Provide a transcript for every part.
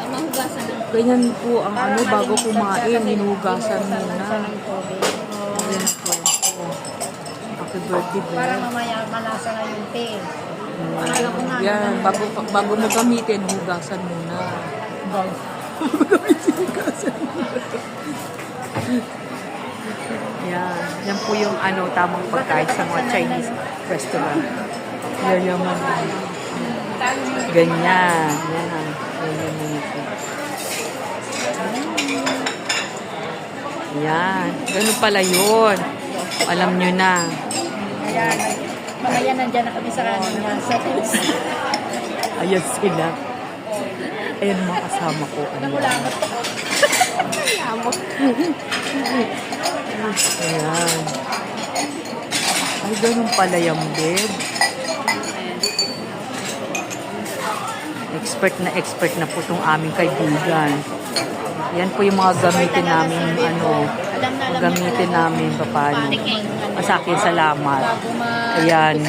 mahugasan ng Ganyan po ang ano, bago kumain, hinugasan muna. ng tubig. Ganyan po. Happy birthday, Para Bel. mamaya malasa na yung tea. Akala ko na. Yan, bago mo gamitin, hugasan muna. Bago gamitin, hugasan muna. Yan po yung ano, tamang pagkain sa mga Chinese restaurant. Yayaman. Ganyan. Yan. Ganyan mo ito. Yan. Ganun pala yun. Alam nyo na. Ayan. Mamaya nandyan na kami sa kanina. Ayan sila. Ayan mga kasama ko. Namulangot ako. Ayan. Ay, ganun pala yung bed. Expert na po itong aming kaibigan. Yan po yung mga gamitin namin, ano, gamitin namin paano. Sa akin, salamat. Ayan.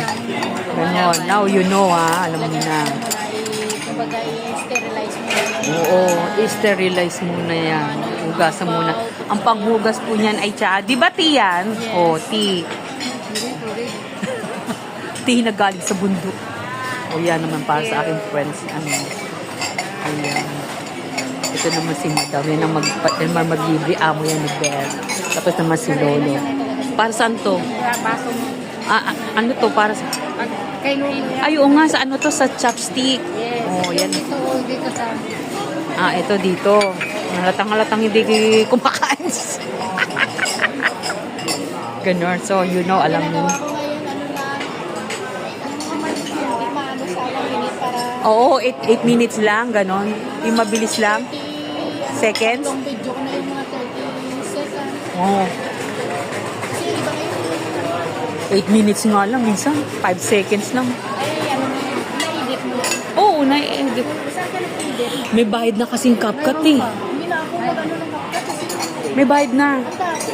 Ganon. Now you know, ha. Alam mo na. Kumbaga, i-sterilize mo na. Oo, i-sterilize muna yan. Hugasan muna. Ang paghugas po niyan ay tsa. Di ba tea yan? Oo, tea. Tea na galing sa bundok. O yan naman para sa aking friends. Ano. Ayan. Ito naman si Madam. Yan ang maglibre amo yan ni Bel. Tapos naman si Lolo. Para saan to? Baso mo. Ano to? Para sa... Kay Lolo yan. Ay, oo nga. Sa ano to? Sa chopstick. Yes. Oh, yan. Dito sa... Ito dito. Halatang hindi kumakain. Ganon. So, you know, alam mo. Oo, 8 minutes lang, ganon. Yung mabilis lang. Seconds? Long video ko na yung mga 30 seconds. Oo. Kasi iba ngayon. 8 minutes nga lang, minsan. 5 seconds lang. Ay, ano na yun. Na-edit mo. Oo, na-edit. Saan ka nag-edit? May bahid na kasing CapCut eh. Hindi na ako mag-ano ng kapkat kasi May bahid na. dati.